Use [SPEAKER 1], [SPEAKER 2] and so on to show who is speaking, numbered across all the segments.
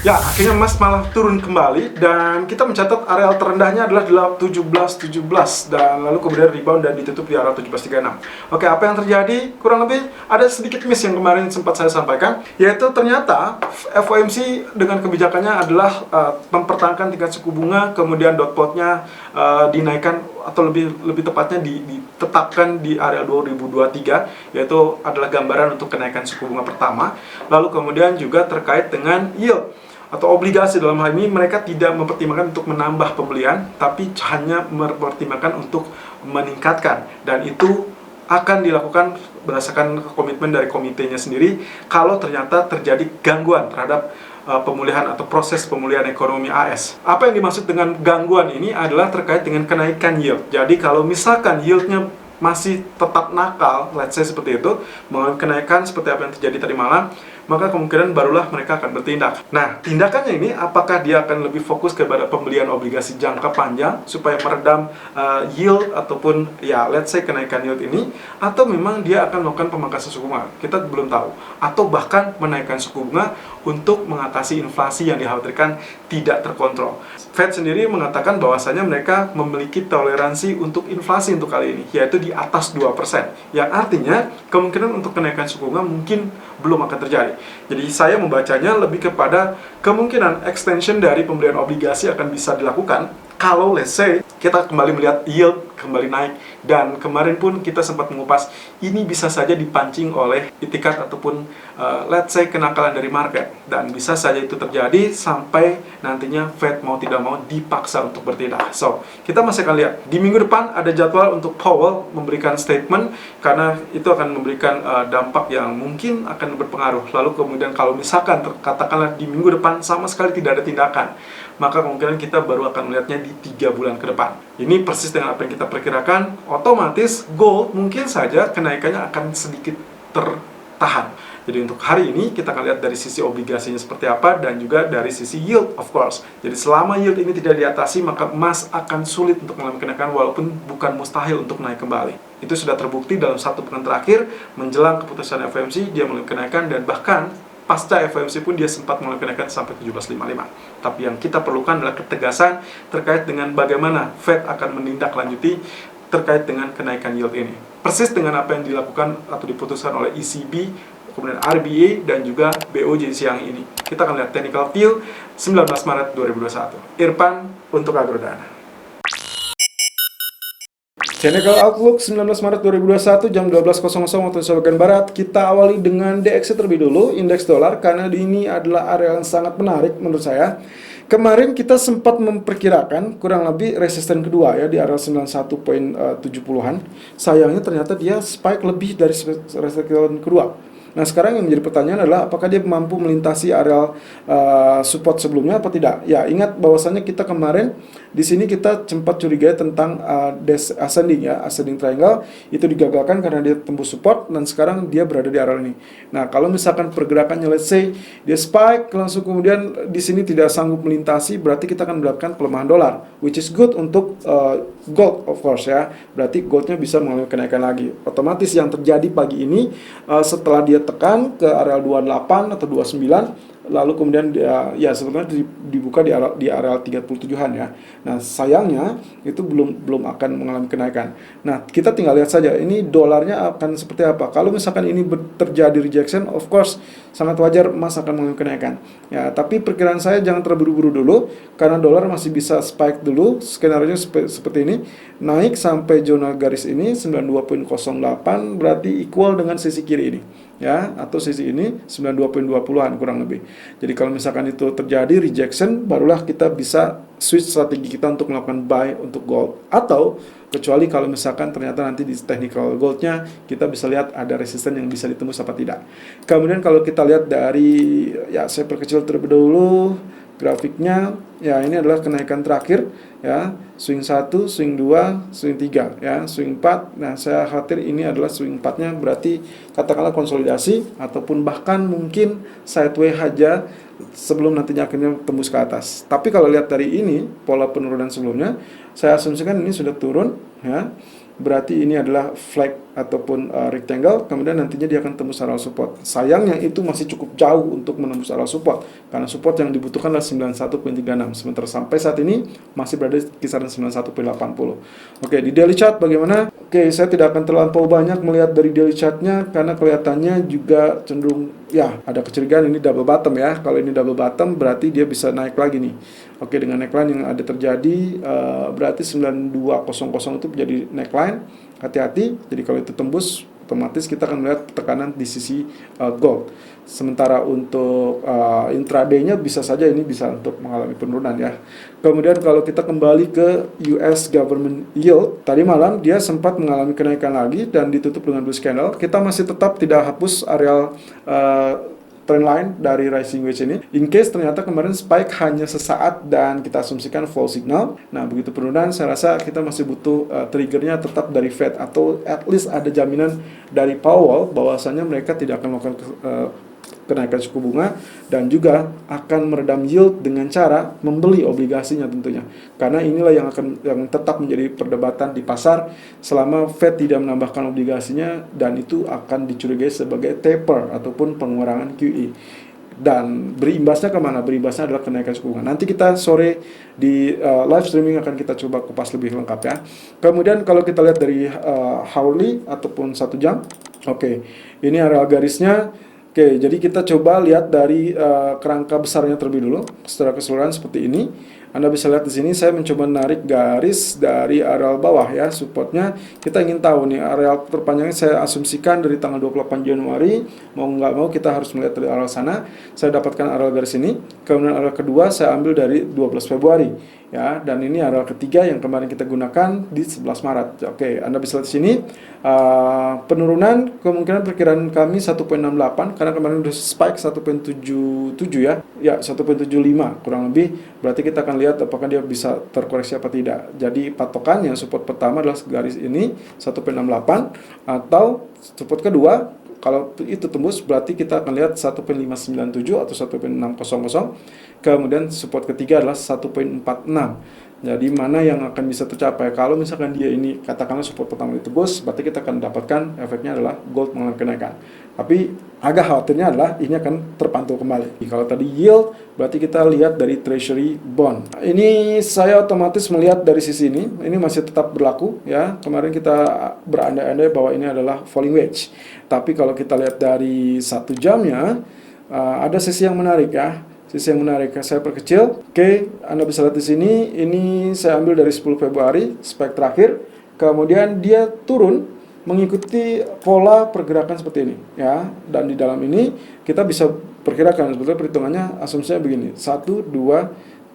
[SPEAKER 1] Ya, akhirnya emas malah turun kembali dan kita mencatat areal terendahnya adalah 17.17 dan lalu kemudian rebound dan ditutup di areal 17.36. Oke, apa yang terjadi? Kurang lebih ada sedikit miss yang kemarin sempat saya sampaikan, yaitu ternyata FOMC dengan kebijakannya adalah mempertahankan tingkat suku bunga, kemudian dot plotnya dinaikkan atau lebih tepatnya ditetapkan di area 2023, yaitu adalah gambaran untuk kenaikan suku bunga pertama. Lalu kemudian juga terkait dengan yield atau obligasi, dalam hal ini mereka tidak mempertimbangkan untuk menambah pembelian, tapi hanya mempertimbangkan untuk meningkatkan, dan itu akan dilakukan berdasarkan komitmen dari komitenya sendiri kalau ternyata terjadi gangguan terhadap pemulihan atau proses pemulihan ekonomi AS. Apa yang dimaksud dengan gangguan ini adalah terkait dengan kenaikan yield. Jadi kalau misalkan yieldnya masih tetap nakal, let's say seperti itu, mengalami kenaikan seperti apa yang terjadi tadi malam, maka kemungkinan barulah mereka akan bertindak. Nah, tindakannya ini apakah dia akan lebih fokus kepada pembelian obligasi jangka panjang supaya meredam yield ataupun ya let's say kenaikan yield ini, atau memang dia akan melakukan pemangkasan suku bunga? Kita belum tahu. Atau bahkan menaikkan suku bunga untuk mengatasi inflasi yang dikhawatirkan tidak terkontrol. Fed sendiri mengatakan bahwasanya mereka memiliki toleransi untuk inflasi untuk kali ini, yaitu di atas 2%. Yang artinya kemungkinan untuk kenaikan suku bunga mungkin belum akan terjadi. Jadi saya membacanya lebih kepada kemungkinan extension dari pembelian obligasi akan bisa dilakukan kalau let's say kita kembali melihat yield kembali naik, dan kemarin pun kita sempat mengupas ini bisa saja dipancing oleh itikat ataupun let's say kenakalan dari market, dan bisa saja itu terjadi sampai nantinya Fed mau tidak mau dipaksa untuk bertindak. So, kita masih akan lihat di minggu depan ada jadwal untuk Powell memberikan statement, karena itu akan memberikan dampak yang mungkin akan berpengaruh. Lalu kemudian kalau misalkan katakanlah di minggu depan sama sekali tidak ada tindakan, maka kemungkinan kita baru akan melihatnya di 3 bulan ke depan. Ini persis dengan apa yang kita perkirakan. Otomatis gold mungkin saja kenaikannya akan sedikit tertahan. Jadi untuk hari ini kita akan lihat dari sisi obligasinya seperti apa, dan juga dari sisi yield of course. Jadi selama yield ini tidak diatasi, maka emas akan sulit untuk mengalami kenaikan, walaupun bukan mustahil untuk naik kembali. Itu sudah terbukti dalam 1 pekan terakhir menjelang keputusan FOMC, dia mengalami kenaikan, dan bahkan pasca FOMC pun dia sempat mengalami kenaikan sampai 17.55. Tapi yang kita perlukan adalah ketegasan terkait dengan bagaimana Fed akan menindaklanjuti terkait dengan kenaikan yield ini. Persis dengan apa yang dilakukan atau diputuskan oleh ECB, kemudian RBA, dan juga BOJ siang ini. Kita akan lihat technical view 19 Maret 2021. Irfan untuk Agrodana. Technical Outlook 19 Maret 2021 jam 12.00 waktu Indonesia bagian Barat. Kita awali dengan DXY terlebih dulu, indeks dolar, karena ini adalah area yang sangat menarik menurut saya. Kemarin kita sempat memperkirakan kurang lebih resisten kedua ya di area 91.70-an. Sayangnya ternyata dia spike lebih dari resisten kedua. Nah, sekarang yang menjadi pertanyaan adalah apakah dia mampu melintasi area support sebelumnya apa tidak? Ya, ingat bahwasannya kita kemarin di sini kita sempat curigai tentang ascending triangle itu digagalkan karena dia tembus support, dan sekarang dia berada di area ini. Nah, kalau misalkan pergerakannya let's say dia spike langsung kemudian di sini tidak sanggup melintasi, berarti kita akan mendapatkan pelemahan dolar, which is good untuk gold of course ya. Berarti goldnya bisa mengalami kenaikan lagi. Otomatis yang terjadi pagi ini setelah dia tekan ke area 28 atau 29, lalu kemudian ya sebetulnya dibuka di area 37-an ya. Nah, sayangnya itu belum akan mengalami kenaikan. Nah, kita tinggal lihat saja ini dolarnya akan seperti apa. Kalau misalkan ini terjadi rejection, of course sangat wajar emas akan mengalami kenaikan. Ya, tapi perkiraan saya jangan terburu-buru dulu, karena dolar masih bisa spike dulu. Skenario seperti ini, naik sampai zona garis ini 92.08, berarti equal dengan sisi kiri ini. Ya, atau sisi ini 92.20-an kurang lebih. Jadi kalau misalkan itu terjadi rejection, barulah kita bisa switch strategi kita untuk melakukan buy untuk gold. Atau kecuali kalau misalkan ternyata nanti di technical goldnya kita bisa lihat ada resisten yang bisa ditembus apa tidak. Kemudian kalau kita lihat dari, ya saya perkecil terlebih dahulu grafiknya, ya ini adalah kenaikan terakhir ya, swing 1, swing 2, swing 3 ya, swing 4. Nah, saya khawatir ini adalah swing 4-nya, berarti katakanlah konsolidasi ataupun bahkan mungkin sideways aja sebelum nantinya akhirnya tembus ke atas. Tapi kalau lihat dari ini pola penurunan sebelumnya, saya asumsikan ini sudah turun ya. berarti ini adalah flag ataupun rectangle, kemudian nantinya dia akan tembus area support. Sayangnya itu masih cukup jauh untuk menembus area support, karena support yang dibutuhkan adalah 91.36, sementara sampai saat ini masih berada di kisaran 91.80. Oke, di daily chart bagaimana? Oke, saya tidak akan terlampau banyak melihat dari daily chartnya, karena kelihatannya juga cenderung, ya, ada kecurigaan ini double bottom ya. Kalau ini double bottom berarti dia bisa naik lagi nih. Oke, dengan neckline yang ada terjadi, berarti 9200 itu menjadi neckline. Hati-hati, jadi kalau itu tembus, otomatis kita akan melihat tekanan di sisi gold. Sementara untuk intraday-nya bisa saja ini bisa untuk mengalami penurunan ya. Kemudian kalau kita kembali ke US government yield, tadi malam dia sempat mengalami kenaikan lagi dan ditutup dengan bullish candle. Kita masih tetap tidak hapus areal trendline dari rising wedge ini. In case ternyata kemarin spike hanya sesaat dan kita asumsikan fall signal, nah begitu penurunan saya rasa kita masih butuh triggernya tetap dari Fed, atau at least ada jaminan dari Powell bahwasanya mereka tidak akan melakukan kenaikan suku bunga dan juga akan meredam yield dengan cara membeli obligasinya tentunya. Karena inilah yang tetap menjadi perdebatan di pasar selama Fed tidak menambahkan obligasinya, dan itu akan dicurigai sebagai taper ataupun pengurangan QE. Dan berimbasnya kemana? Berimbasnya adalah kenaikan suku bunga. Nanti kita sore di live streaming akan kita coba kupas lebih lengkap ya. Kemudian kalau kita lihat dari hourly ataupun 1 jam, oke, ini area garisnya. Oke, jadi kita coba lihat dari kerangka besarnya terlebih dulu. Secara keseluruhan seperti ini. Anda bisa lihat di sini saya mencoba menarik garis dari areal bawah ya, supportnya. Kita ingin tahu nih areal terpanjangnya saya asumsikan dari tanggal 28 Januari. Mau nggak mau kita harus melihat dari areal sana. Saya dapatkan areal garis ini. Kemudian areal kedua saya ambil dari 12 Februari. Ya, dan ini areal ketiga yang kemarin kita gunakan di 11 Maret. Oke, Anda bisa lihat di sini penurunan kemungkinan perkiraan kami 1.68 karena kemarin udah spike 1.77 ya. Ya, 1.75 kurang lebih. Berarti kita akan lihat apakah dia bisa terkoreksi apa tidak. Jadi patokannya support pertama adalah garis ini 1.68, atau support kedua kalau itu tembus berarti kita akan lihat 1.597 atau 1.600. Kemudian support ketiga adalah 1.46. Jadi mana yang akan bisa tercapai? Kalau misalkan dia ini katakanlah support pertama ditebus, berarti kita akan dapatkan efeknya adalah gold mengalami kenaikan. Tapi agak khawatirnya adalah ini akan terpantau kembali. Kalau tadi yield, berarti kita lihat dari treasury bond. Ini saya otomatis melihat dari sisi ini masih tetap berlaku ya. Kemarin kita berandai-andai bahwa ini adalah falling wedge. Tapi kalau kita lihat dari 1 jamnya, ada sisi yang menarik ya. Sisi yang menarik, saya perkecil. Oke, Anda bisa lihat di sini. Ini saya ambil dari 10 Februari, spike terakhir. Kemudian dia turun mengikuti pola pergerakan seperti ini, ya. Dan di dalam ini kita bisa perkirakan sebetulnya perhitungannya asumsinya begini: 1, 2,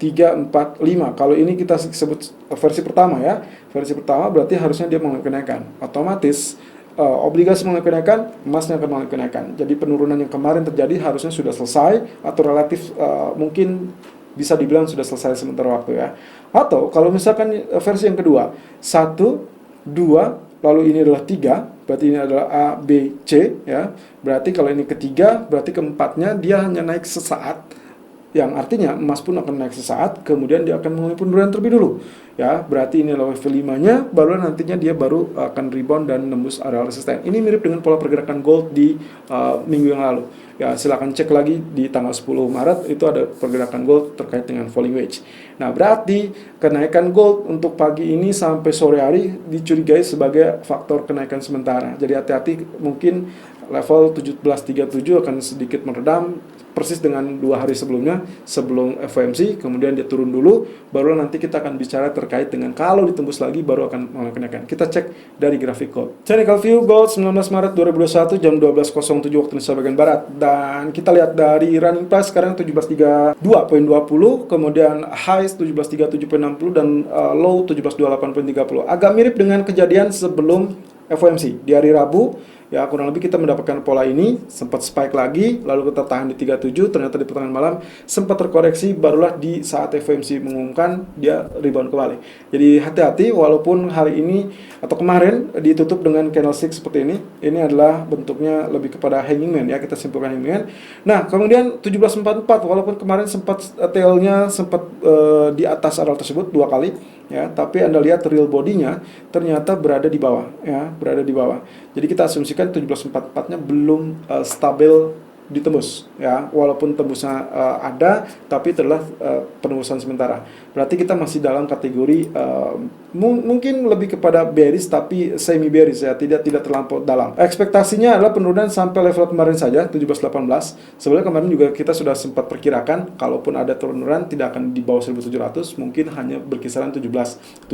[SPEAKER 1] 3, 4, 5. Kalau ini kita sebut versi pertama ya. Versi pertama berarti harusnya dia mengalami kenaikan. Otomatis obligasi mengalami kenaikan, emasnya akan mengalami kenaikan. Jadi penurunan yang kemarin terjadi harusnya sudah selesai, atau relatif mungkin bisa dibilang sudah selesai sementara waktu ya. Atau kalau misalkan versi yang kedua, 1, 2, lalu ini adalah 3, berarti ini adalah A, B, C ya. Berarti kalau ini ketiga, berarti keempatnya dia hanya naik sesaat, yang artinya emas pun akan naik sesaat, kemudian dia akan mengalami penurunan terlebih dulu. Ya, berarti ini adalah level 5-nya, baru nantinya dia baru akan rebound dan nembus area resisten. Ini mirip dengan pola pergerakan gold di minggu yang lalu. Ya, silakan cek lagi di tanggal 10 Maret itu ada pergerakan gold terkait dengan falling wedge. Nah, berarti kenaikan gold untuk pagi ini sampai sore hari dicurigai sebagai faktor kenaikan sementara. Jadi hati-hati, mungkin level 1737 akan sedikit meredam persis dengan 2 hari sebelumnya, sebelum FOMC, kemudian dia turun dulu, baru nanti kita akan bicara terkait dengan kalau ditembus lagi baru akan mengalami kenaikan. Kita cek dari grafik gold. Technical view gold 19 Maret 2021 jam 12.07 waktu Indonesia bagian barat, dan kita lihat dari running price sekarang 1732.20, kemudian highs 1737.60 dan low 1728.30. Agak mirip dengan kejadian sebelum FOMC di hari Rabu. Ya, kurang lebih kita mendapatkan pola ini, sempat spike lagi, lalu kita tahan di 37, ternyata di pertengahan malam sempat terkoreksi, barulah di saat FOMC mengumumkan dia rebound kembali. Jadi hati-hati, walaupun hari ini atau kemarin ditutup dengan candlestick seperti ini adalah bentuknya lebih kepada hanging man ya, kita simpulkan hanging man. Nah, kemudian 1744, walaupun kemarin sempat tailnya sempat di atas area tersebut 2 kali, ya, tapi Anda lihat real body-nya ternyata berada di bawah, ya, berada di bawah. Jadi kita asumsikan 1744-nya belum stabil ditembus, ya, walaupun tembusnya ada, tapi itu adalah penembusan sementara. Berarti kita masih dalam kategori mungkin lebih kepada bearish tapi semi bearish, ya, tidak terlampau dalam. Ekspektasinya adalah penurunan sampai level kemarin saja 1718. Sebenarnya kemarin juga kita sudah sempat perkirakan kalaupun ada penurunan tidak akan di bawah 1700, mungkin hanya berkisaran 1720,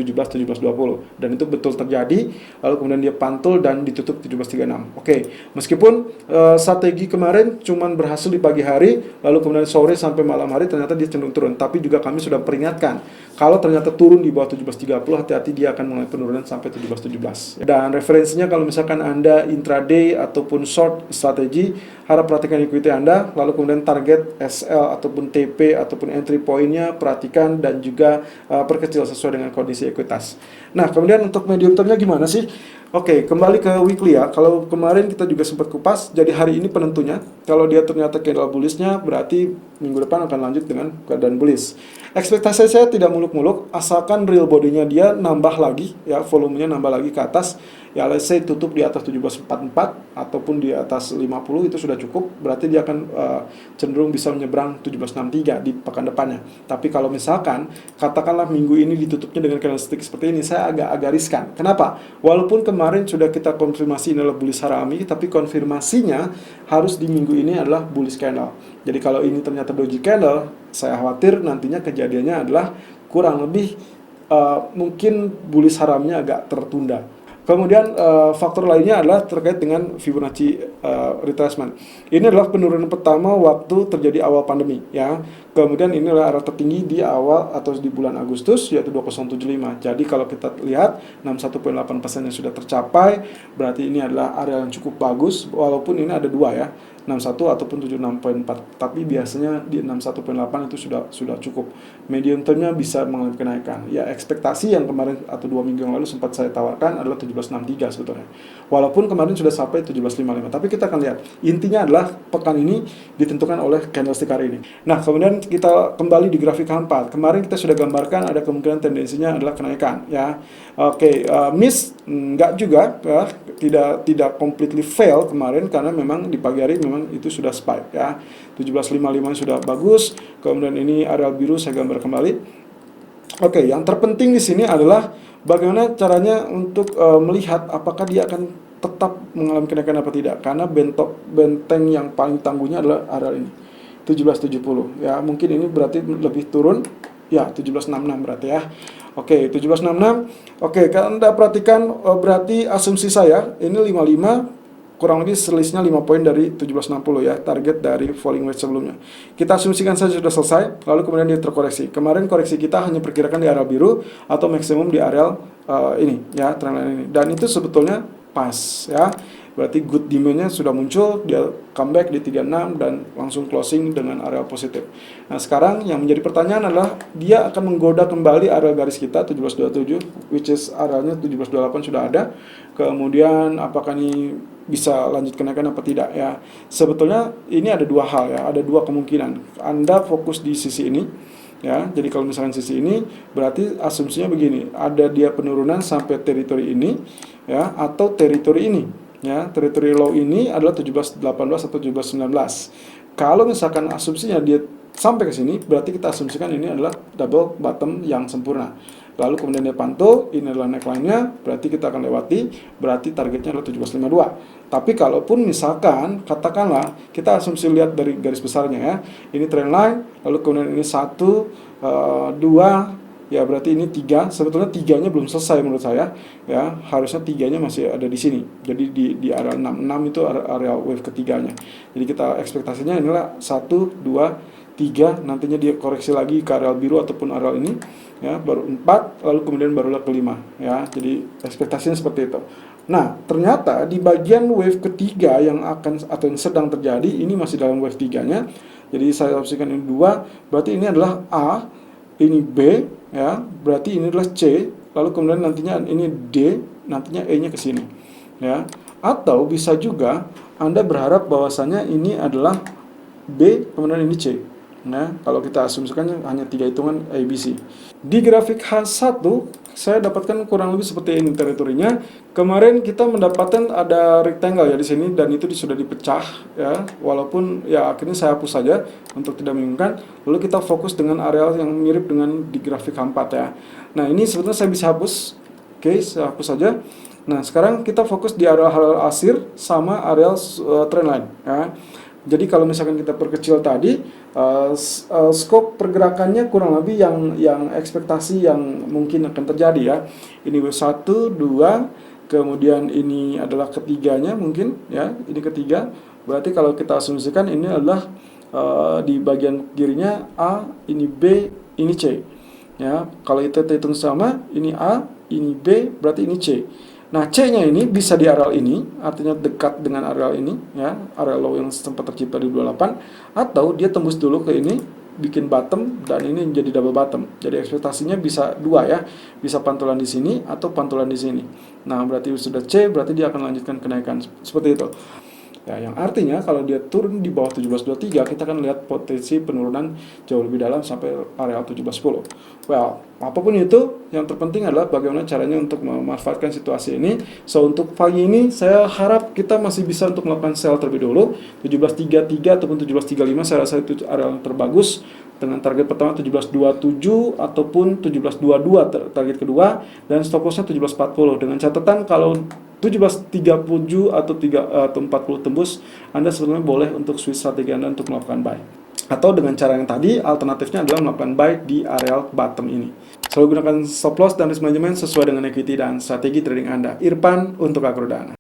[SPEAKER 1] dan itu betul terjadi. Lalu kemudian dia pantul dan ditutup 1736. Oke, meskipun strategi kemarin cuman berhasil di pagi hari, lalu kemudian sore sampai malam hari ternyata dia cenderung turun, tapi juga kami sudah peringatkan kalau ternyata turun di bawah 1730, hati-hati, dia akan mengalami penurunan sampai 1717. Dan referensinya kalau misalkan Anda intraday ataupun short strategi, harap perhatikan equity Anda, lalu kemudian target SL ataupun TP ataupun entry point-nya perhatikan dan juga perkecil sesuai dengan kondisi ekuitas. Nah, kemudian untuk medium termnya gimana sih? Oke, kembali ke weekly ya. Kalau kemarin kita juga sempat kupas, jadi hari ini penentunya. Kalau dia ternyata candle bullish-nya, berarti minggu depan akan lanjut dengan keadaan bullish. Ekspektasi saya tidak muluk-muluk, asalkan real body-nya dia nambah lagi, ya, volumenya nambah lagi ke atas. Ya, let's say tutup di atas 1744 ataupun di atas 50 itu sudah cukup, berarti dia akan cenderung bisa menyeberang 1763 di pekan depannya. Tapi kalau misalkan katakanlah minggu ini ditutupnya dengan candlestick seperti ini, saya agak riskan. Kenapa? Walaupun kemarin sudah kita konfirmasi ini adalah bullish harami, tapi konfirmasinya harus di minggu ini adalah bullish candle. Jadi kalau ini ternyata doji candle, saya khawatir nantinya kejadiannya adalah kurang lebih mungkin bullish haramnya agak tertunda. Kemudian faktor lainnya adalah terkait dengan Fibonacci retracement. Ini adalah penurunan pertama waktu terjadi awal pandemi, ya. Kemudian ini adalah area tertinggi di awal atau di bulan Agustus, yaitu 2075. Jadi kalau kita lihat 61,8% yang sudah tercapai, berarti ini adalah area yang cukup bagus, walaupun ini ada dua, ya, 61 ataupun 76,4. Tapi biasanya di 61,8 itu sudah cukup. Medium termnya bisa mengalami kenaikan. Ya, ekspektasi yang kemarin atau 2 minggu yang lalu sempat saya tawarkan adalah 1763 sebetulnya. Walaupun kemarin sudah sampai 1755. Tapi kita akan lihat. Intinya adalah pekan ini ditentukan oleh candlestick hari ini. Nah, kemudian kita kembali di grafik H4. Kemarin kita sudah gambarkan ada kemungkinan tendensinya adalah kenaikan, ya. Oke, miss enggak juga, ya. Tidak completely fail kemarin karena memang di pagi hari memang itu sudah spike, ya. 1755 sudah bagus. Kemudian ini area biru saya gambar kembali. Oke, yang terpenting di sini adalah bagaimana caranya untuk melihat apakah dia akan tetap mengalami kenaikan apa tidak, karena benteng yang paling tangguhnya adalah area ini 1770, ya. Mungkin ini berarti lebih turun, ya, 1766 berarti, ya. Oke, 1766. Oke, kalau Anda perhatikan berarti asumsi saya ini 55 kurang lebih selisihnya 5 poin dari 1760, ya, target dari falling wedge sebelumnya. Kita asumsikan saja sudah selesai, lalu kemudian dia terkoreksi. Kemarin koreksi kita hanya perkirakan di area biru atau maksimum di area ini, ya, trendline ini. Dan itu sebetulnya pas, ya. Berarti good demand-nya sudah muncul, dia comeback di 36 dan langsung closing dengan area positif. Nah, sekarang yang menjadi pertanyaan adalah dia akan menggoda kembali area garis kita 1727, which is areanya 1728 sudah ada. Kemudian apakah ini bisa lanjut kenaikan apa tidak, ya. Sebetulnya ini ada dua hal, ya, ada dua kemungkinan. Anda fokus di sisi ini, ya. Jadi kalau misalkan sisi ini berarti asumsinya begini, ada dia penurunan sampai teritori ini, ya, atau teritori ini, ya. Teritori low ini adalah 1718 atau 1719. Kalau misalkan asumsinya dia sampai ke sini, berarti kita asumsikan ini adalah double bottom yang sempurna. Lalu kemudian dia pantul, ini adalah neckline-nya, berarti kita akan lewati, berarti targetnya adalah 1752. Tapi kalaupun misalkan, katakanlah, kita asumsi lihat dari garis besarnya, ya, ini trendline, lalu kemudian ini 1, 2, ya, berarti ini 3, sebetulnya 3-nya belum selesai menurut saya, ya, harusnya 3-nya masih ada di sini. Jadi di area 66 itu area wave ketiganya. Jadi kita ekspektasinya inilah 1, 2, 3, nantinya dia koreksi lagi ke area biru ataupun area ini, ya, baru 4, lalu kemudian barulah ke-5, ya. Jadi ekspektasinya seperti itu. Nah, ternyata di bagian wave ketiga yang akan atau yang sedang terjadi, ini masih dalam wave 3-nya. Jadi saya opsikan ini 2, berarti ini adalah A, ini B, ya, berarti ini adalah C, lalu kemudian nantinya ini D, nantinya E-nya ke sini, ya. Atau bisa juga Anda berharap bahwasanya ini adalah B, kemudian ini C. Nah, kalau kita asumsikan hanya 3 hitungan ABC. Di grafik H1 saya dapatkan kurang lebih seperti ini teritorinya. Kemarin kita mendapatkan ada rectangle ya di sini dan itu sudah dipecah ya. Walaupun ya akhirnya saya hapus saja untuk tidak membingungkan. Lalu kita fokus dengan areal yang mirip dengan di grafik H4 ya. Nah, ini sebetulnya saya bisa hapus. Oke, saya hapus saja. Nah, sekarang kita fokus di areal asir sama areal trendline ya. Jadi kalau misalkan kita perkecil tadi, skop pergerakannya kurang lebih yang ekspektasi yang mungkin akan terjadi ya. Ini W1, 2, kemudian ini adalah ketiganya mungkin ya, ini ketiga. Berarti kalau kita asumsikan ini adalah di bagian kirinya A, ini B, ini C. Ya, kalau kita hitung sama, ini A, ini B, berarti ini C. Nah, C-nya ini bisa di areal ini, artinya dekat dengan areal ini, ya, areal low yang sempat tercipta di 28, atau dia tembus dulu ke ini, bikin bottom, dan ini menjadi double bottom. Jadi ekspektasinya bisa dua ya, bisa pantulan di sini atau pantulan di sini. Nah, berarti sudah C, berarti dia akan lanjutkan kenaikan seperti itu. Ya, yang artinya kalau dia turun di bawah 1723, kita akan lihat potensi penurunan jauh lebih dalam sampai area 1710. Well, apapun itu, yang terpenting adalah bagaimana caranya untuk memanfaatkan situasi ini. So, untuk pagi ini saya harap kita masih bisa untuk melakukan sell terlebih dahulu. 1733 ataupun 1735 saya rasa itu area yang terbagus. Dengan target pertama 1727 ataupun 1722 target kedua, dan stop lossnya 1740. Dengan catatan kalau 1737 atau 40 tembus, Anda sebenarnya boleh untuk switch strategi Anda untuk melakukan buy. Atau dengan cara yang tadi, alternatifnya adalah melakukan buy di area bottom ini. Selalu gunakan stop loss dan risk management sesuai dengan equity dan strategi trading Anda. Irfan untuk Agrodana.